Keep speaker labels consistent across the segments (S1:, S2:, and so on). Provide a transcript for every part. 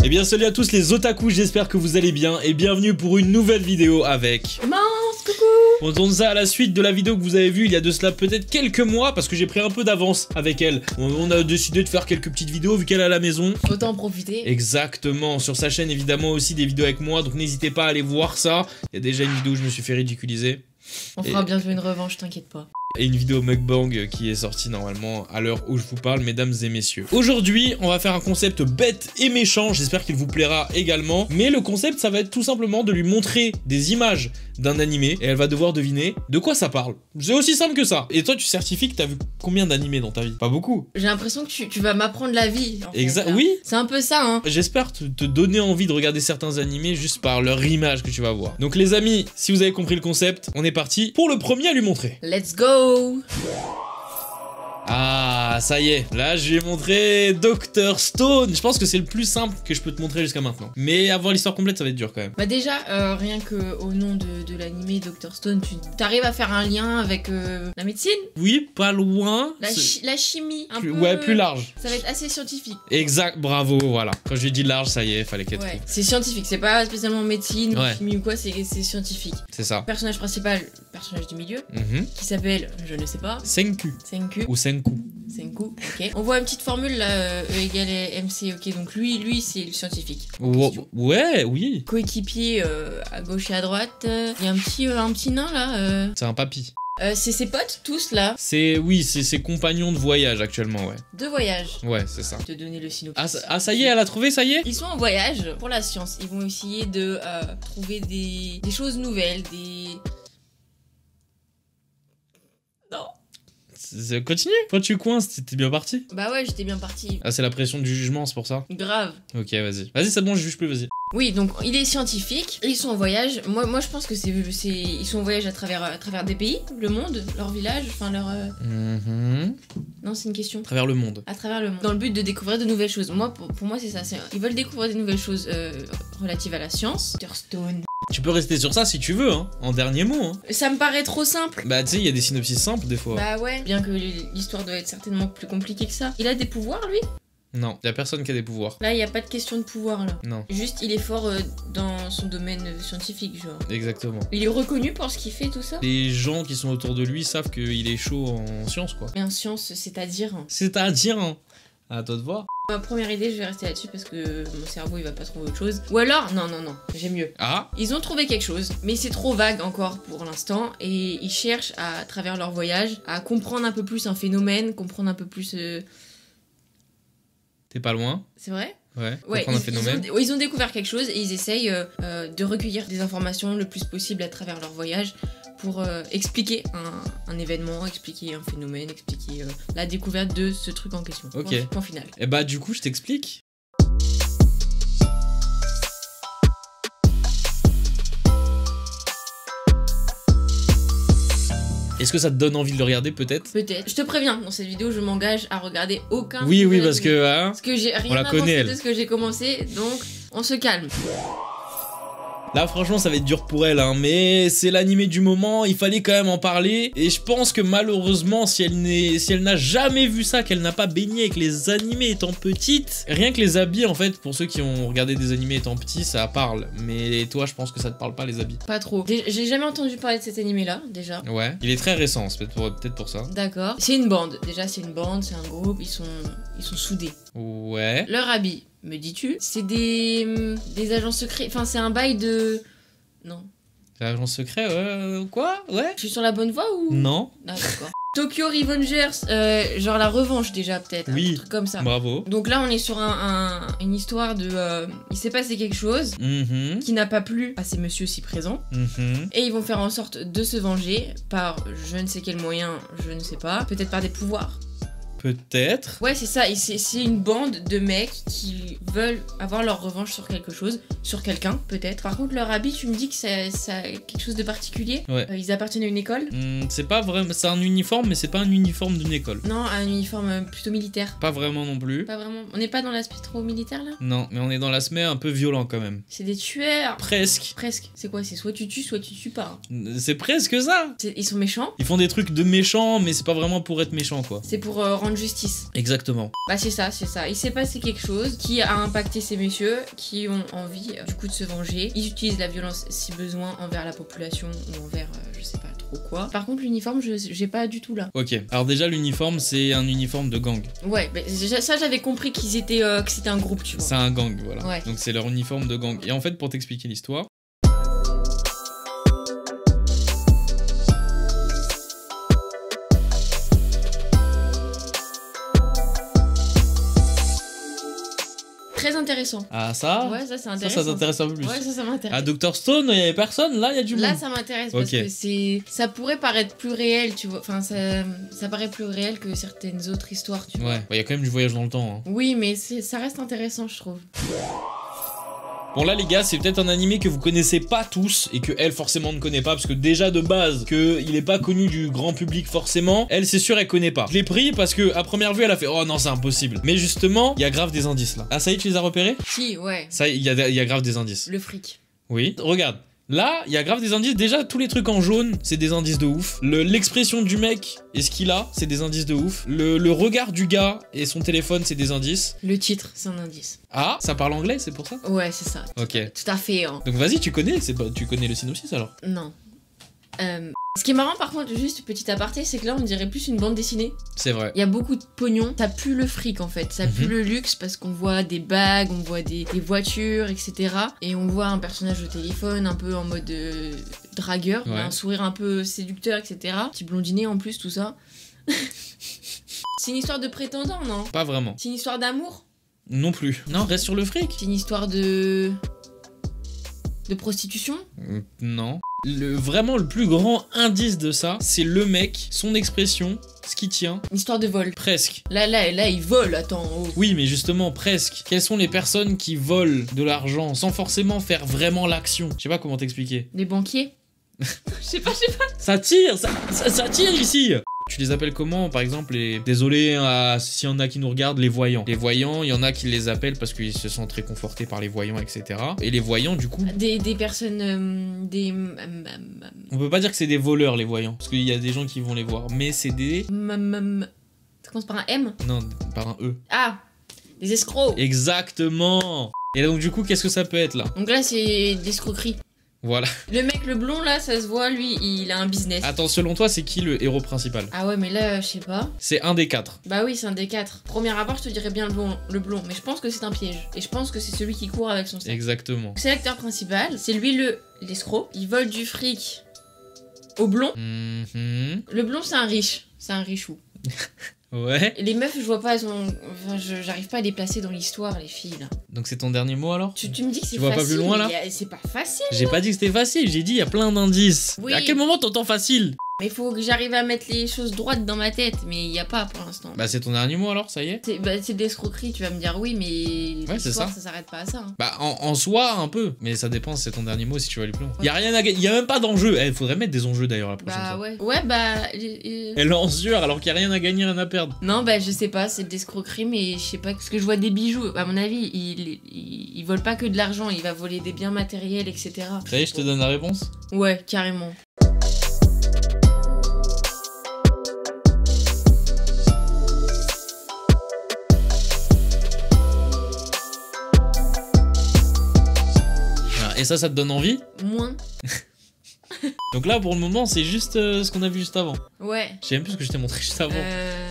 S1: Et bien salut à tous les otaku, j'espère que vous allez bien et bienvenue pour une nouvelle vidéo avec...
S2: Mince, coucou.
S1: On tourne ça à la suite de la vidéo que vous avez vue il y a de cela peut-être quelques mois parce que j'ai pris un peu d'avance avec elle. On a décidé de faire quelques petites vidéos vu qu'elle est à la maison.
S2: Autant en profiter.
S1: Exactement, sur sa chaîne évidemment aussi des vidéos avec moi, donc n'hésitez pas à aller voir ça. Il y a déjà une vidéo où je me suis fait ridiculiser.
S2: On fera bientôt une revanche, t'inquiète pas.
S1: Et une vidéo mukbang qui est sortie normalement à l'heure où je vous parle, mesdames et messieurs. Aujourd'hui, on va faire un concept bête et méchant, j'espère qu'il vous plaira également. Mais le concept, ça va être tout simplement de lui montrer des images d'un animé et elle va devoir deviner de quoi ça parle. C'est aussi simple que ça. Et toi, tu certifies que t'as vu combien d'animés dans ta vie? Pas beaucoup.
S2: J'ai l'impression que tu vas m'apprendre la vie.
S1: Exact. Oui.
S2: C'est un peu ça, hein.
S1: J'espère te donner envie de regarder certains animés juste par leur image que tu vas voir. Donc les amis, si vous avez compris le concept, on est parti pour le premier à lui montrer.
S2: Let's go.
S1: Ah, ça y est. Là, je vais montrer Dr Stone. Je pense que c'est le plus simple que je peux te montrer jusqu'à maintenant. Mais avoir l'histoire complète, ça va être dur quand même.
S2: Bah déjà, rien que au nom de l'animé Dr Stone, tu t'arrives à faire un lien avec la médecine?
S1: Oui, pas loin.
S2: La chimie, un peu...
S1: Ouais, plus large.
S2: Ça va être assez scientifique.
S1: Exact, bravo, voilà. Quand je lui ai dit large, ça y est, fallait qu'elle trouve.
S2: C'est scientifique, c'est pas spécialement médecine ou
S1: Ouais.
S2: chimie ou quoi, c'est scientifique.
S1: C'est ça.
S2: Personnage principal, personnage du milieu, qui s'appelle, je ne sais pas,
S1: Senku.
S2: Senku.
S1: Ou Senku.
S2: Senku, ok. On voit une petite formule là, E égale MC, ok. Donc lui c'est le scientifique.
S1: Ouais, oui.
S2: Coéquipier à gauche et à droite. Il y a un petit nain là.
S1: C'est un papy.
S2: C'est ses potes tous là.
S1: Oui, c'est ses compagnons de voyage actuellement, ouais.
S2: De voyage.
S1: Ouais, c'est ça.
S2: Te donner le synopsis.
S1: Ah, ça y est, elle a trouvé, ça y est?
S2: Ils sont en voyage pour la science. Ils vont essayer de trouver des choses nouvelles, des... Non.
S1: Continue. Quand tu coinces, t'es bien parti.
S2: Bah ouais, j'étais bien parti.
S1: Ah, c'est la pression du jugement, c'est pour ça?
S2: Grave.
S1: Ok, vas-y. Vas-y, c'est bon, je juge plus, vas-y.
S2: Oui, donc il est scientifique, ils sont en voyage. Moi je pense que ils sont en voyage à travers des pays, le monde, leur village, enfin leur... Non, c'est une question.
S1: À travers le monde.
S2: À travers le monde. Dans le but de découvrir de nouvelles choses. Moi, pour moi, c'est ça. Ils veulent découvrir des nouvelles choses relatives à la science. Dr Stone.
S1: Tu peux rester sur ça si tu veux, hein. En dernier mot, hein.
S2: Ça me paraît trop simple.
S1: Bah, tu sais, il y a des synopsis simples, des fois.
S2: Bah ouais. Bien que l'histoire doit être certainement plus compliquée que ça. Il a des pouvoirs, lui?
S1: Non, y a personne qui a des pouvoirs.
S2: Là, il y a pas de question de pouvoir, là.
S1: Non.
S2: Juste, il est fort dans son domaine scientifique, genre.
S1: Exactement.
S2: Il est reconnu pour ce qu'il fait, tout ça?
S1: Les gens qui sont autour de lui savent qu'il est chaud en science, quoi.
S2: Et en science, c'est-à-dire...
S1: C'est-à-dire, hein. À toi de voir.
S2: Ma première idée, je vais rester là-dessus parce que mon cerveau il va pas trouver autre chose. Ou alors, non, j'ai mieux.
S1: Ah.
S2: Ils ont trouvé quelque chose, mais c'est trop vague encore pour l'instant et ils cherchent à travers leur voyage à comprendre un peu plus un phénomène, comprendre un peu plus.
S1: T'es pas loin.
S2: C'est vrai?
S1: Ouais.
S2: Ouais,
S1: comprendre un phénomène.
S2: ils ont découvert quelque chose et ils essayent de recueillir des informations le plus possible à travers leur voyage pour expliquer un événement, expliquer un phénomène, expliquer la découverte de ce truc en question.
S1: Ok.
S2: Point final.
S1: Et bah, du coup, je t'explique. Est-ce que ça te donne envie de le regarder, peut-être?
S2: Peut-être. Je te préviens, dans cette vidéo, je m'engage à regarder aucun.
S1: Oui, parce que... Hein,
S2: parce que j'ai rien
S1: on la connaît, elle.
S2: de ce que j'ai commencé, donc on se calme.
S1: Là franchement ça va être dur pour elle, hein, mais c'est l'animé du moment, il fallait quand même en parler. Et je pense que malheureusement si elle n'a jamais vu ça, qu'elle n'a pas baigné avec les animés étant petite, rien que les habits en fait, pour ceux qui ont regardé des animés étant petits, ça parle. Mais toi je pense que ça te parle pas les habits.
S2: Pas trop. J'ai jamais entendu parler de cet animé là, déjà.
S1: Ouais, il est très récent, c'est peut-être pour ça.
S2: D'accord. C'est une bande, déjà c'est une bande, c'est un groupe, ils sont soudés.
S1: Ouais.
S2: Leur habit, me dis-tu, c'est des agents secrets, enfin c'est un bail de... Non.
S1: C'est l'agent secret, quoi? Ouais.
S2: Je suis sur la bonne voie ou...
S1: Non.
S2: Ah d'accord. Tokyo Revengers, genre la revanche déjà peut-être,
S1: oui.
S2: Un truc comme ça.
S1: Bravo.
S2: Donc là on est sur une histoire de... il s'est passé quelque chose qui n'a pas plu à ces messieurs si présents. Et ils vont faire en sorte de se venger par je ne sais quel moyen, je ne sais pas, peut-être par des pouvoirs.
S1: Peut-être.
S2: Ouais, c'est ça. C'est une bande de mecs qui veulent avoir leur revanche sur quelque chose, sur quelqu'un, peut-être. Par contre, leur habit, tu me dis que ça a quelque chose de particulier.
S1: Ouais.
S2: Ils appartiennent à une école.
S1: C'est pas vraiment. C'est un uniforme, mais c'est pas un uniforme d'une école.
S2: Non, un uniforme plutôt militaire.
S1: Pas vraiment non plus.
S2: Pas vraiment. On n'est pas dans l'aspect trop militaire là?
S1: Non, mais on est dans l'aspect un peu violent quand même.
S2: C'est des tueurs.
S1: Presque.
S2: Presque. C'est quoi? C'est soit tu tues pas.
S1: C'est presque ça.
S2: Ils sont méchants.
S1: Ils font des trucs de méchants, mais c'est pas vraiment pour être méchant quoi.
S2: C'est pour rendre rendre justice.
S1: Exactement.
S2: Bah c'est ça. Il s'est passé quelque chose qui a impacté ces messieurs qui ont envie du coup de se venger. Ils utilisent la violence si besoin envers la population ou envers je sais pas trop quoi. Par contre l'uniforme j'ai pas du tout là.
S1: Ok, alors déjà l'uniforme c'est un uniforme de gang.
S2: Ouais, mais ça j'avais compris qu'ils étaient que c'était un groupe, tu vois.
S1: C'est un gang, voilà.
S2: Ouais.
S1: Donc c'est leur uniforme de gang. Et en fait pour t'expliquer l'histoire,
S2: très intéressant.
S1: Ah ça?
S2: Ouais, ça c'est intéressant.
S1: Ça t'intéresse un peu plus.
S2: Ouais, ça m'intéresse.
S1: À Dr Stone, il y avait personne, là il y a du monde.
S2: Là ça m'intéresse parce que ça pourrait paraître plus réel, tu vois. Enfin ça paraît plus réel que certaines autres histoires, tu vois.
S1: Ouais, il y a quand même du voyage dans le temps. Hein.
S2: Oui, mais ça reste intéressant, je trouve.
S1: Bon là les gars, c'est peut-être un animé que vous connaissez pas tous et que elle forcément ne connaît pas parce que déjà de base que il est pas connu du grand public forcément, elle c'est sûr elle connaît pas. Je l'ai pris parce que à première vue elle a fait oh non c'est impossible. Mais justement il y a grave des indices là. Ah ça y est tu les as repérés?
S2: Si ouais.
S1: Ça il y a grave des indices.
S2: Le fric.
S1: Oui, regarde. Là, il y a grave des indices. Déjà, tous les trucs en jaune, c'est des indices de ouf. L'expression du mec et ce qu'il a, c'est des indices de ouf. Le regard du gars et son téléphone, c'est des indices.
S2: Le titre, c'est un indice.
S1: Ah, ça parle anglais, c'est pour ça?
S2: Ouais, c'est ça.
S1: Ok.
S2: Tout à fait. Hein.
S1: Donc vas-y, tu connais le synopsis alors?
S2: Non. Ce qui est marrant par contre, juste petit aparté, c'est que là on dirait plus une bande dessinée.
S1: C'est vrai.
S2: Il y a beaucoup de pognon, ça pue le fric en fait, ça pue le luxe parce qu'on voit des bagues, on voit des voitures, etc. Et on voit un personnage au téléphone un peu en mode dragueur,
S1: ouais.
S2: Un sourire un peu séducteur, etc. Petit blondinet en plus, tout ça. C'est une histoire de prétendant, non?
S1: Pas vraiment.
S2: C'est une histoire d'amour?
S1: Non plus. Non, reste sur le fric.
S2: C'est une histoire de prostitution?
S1: Non. Vraiment le plus grand indice de ça, c'est le mec, son expression, ce qui tient.
S2: Une histoire de vol.
S1: Presque.
S2: Là, il vole, attends. Oh.
S1: Oui, mais justement, presque. Quelles sont les personnes qui volent de l'argent sans forcément faire vraiment l'action? Je sais pas comment t'expliquer.
S2: Les banquiers? Je sais pas.
S1: Ça tire, ça tire ici. Tu les appelles comment? Par exemple, désolé s'il y en a qui nous regardent, les voyants. Les voyants, il y en a qui les appellent parce qu'ils se sentent réconfortés par les voyants, etc. Et les voyants, du coup...
S2: Des personnes...
S1: On peut pas dire que c'est des voleurs, les voyants. Parce qu'il y a des gens qui vont les voir. Mais c'est des...
S2: Ça commence par un M?
S1: Non, par un E.
S2: Ah! Des escrocs!
S1: Exactement! Et donc, du coup, qu'est-ce que ça peut être, là?
S2: Donc là, c'est des escroqueries.
S1: Voilà.
S2: Le mec, le blond, là, ça se voit, lui, il a un business.
S1: Attends, selon toi, c'est qui le héros principal?
S2: Ah ouais, mais là, je sais pas.
S1: C'est un des 4.
S2: Bah oui, c'est un des 4. Premier rapport, je te dirais bien le blond. Mais je pense que c'est un piège. Et je pense que c'est celui qui court avec son sac.
S1: Exactement.
S2: C'est l'acteur principal. C'est lui l'escroc. Il vole du fric au blond. Le blond, c'est un riche. C'est un richou.
S1: Ouais.
S2: Les meufs, je vois pas, elles ont... enfin, j'arrive pas à les placer dans l'histoire, les filles, là.
S1: Donc c'est ton dernier mot, alors?
S2: Tu me dis que c'est facile.
S1: Tu vois pas plus loin, là?
S2: C'est pas facile.
S1: J'ai pas dit que c'était facile, j'ai dit il y a plein d'indices.
S2: Oui.
S1: À quel moment t'entends facile?
S2: Mais il faut que j'arrive à mettre les choses droites dans ma tête, mais il y a pas pour l'instant.
S1: Bah c'est ton dernier mot alors, ça y est?
S2: C'est de l'escroquerie, tu vas me dire oui, mais
S1: ouais, c'est ça.
S2: Ça s'arrête pas à ça. Hein.
S1: Bah en soi un peu, mais ça dépend si c'est ton dernier mot si tu vas aller plus loin. Ouais. Y a rien à gagner, y a même pas d'enjeu. Faudrait mettre des enjeux d'ailleurs la prochaine fois.
S2: Ouais. Ouais, bah...
S1: Elle est en sueur alors qu'il y a rien à gagner, rien à perdre.
S2: Non, bah je sais pas, c'est de l'escroquerie, mais je sais pas, parce que je vois des bijoux. À mon avis, il vole pas que de l'argent, il va voler des biens matériels, etc.
S1: Ça y est, je te donne la réponse?
S2: Ouais, carrément.
S1: Et ça te donne envie?
S2: Moins.
S1: Donc là, pour le moment, c'est juste ce qu'on a vu juste avant.
S2: Ouais.
S1: Je sais même plus ce que je t'ai montré juste avant.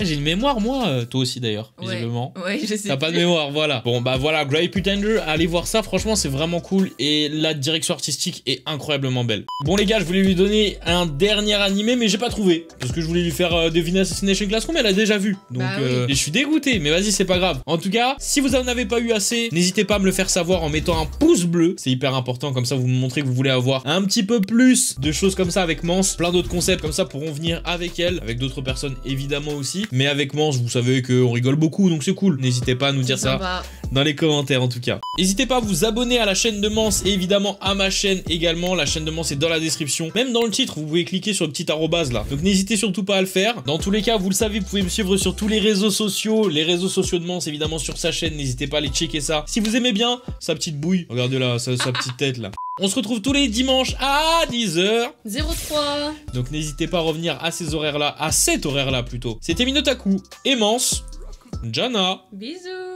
S1: J'ai une mémoire, moi. Toi aussi, d'ailleurs, visiblement.
S2: Ouais, je sais.
S1: T'as pas de mémoire, voilà. Bon, bah voilà, Grey Pretender, allez voir ça. Franchement, c'est vraiment cool. Et la direction artistique est incroyablement belle. Bon, les gars, je voulais lui donner un dernier animé, mais j'ai pas trouvé. Parce que je voulais lui faire deviner Assassination Classroom, mais elle a déjà vu. Donc,
S2: bah, oui.
S1: Et je suis dégoûté, mais vas-y, c'est pas grave. En tout cas, si vous en avez pas eu assez, n'hésitez pas à me le faire savoir en mettant un pouce bleu. C'est hyper important, comme ça, vous me montrez que vous voulez avoir un petit peu plus de choses comme ça avec Mance. Plein d'autres concepts comme ça pourront venir avec elle, avec d'autres personnes évidemment aussi. Mais avec Mance, vous savez qu'on rigole beaucoup, donc c'est cool. N'hésitez pas à nous dire ça dans les commentaires en tout cas. N'hésitez pas à vous abonner à la chaîne de Mance et évidemment à ma chaîne également. La chaîne de Mance est dans la description. Même dans le titre, vous pouvez cliquer sur le petit arrobase là. Donc n'hésitez surtout pas à le faire. Dans tous les cas, vous le savez, vous pouvez me suivre sur tous les réseaux sociaux. Les réseaux sociaux de Mance évidemment sur sa chaîne. N'hésitez pas à aller checker ça. Si vous aimez bien sa petite bouille, regardez là, sa petite tête là. On se retrouve tous les dimanches à 10h.
S2: 03.
S1: Donc n'hésitez pas à revenir à ces horaires-là, à cet horaire-là plutôt. C'était Minotaku, Emance, Jana.
S2: Bisous.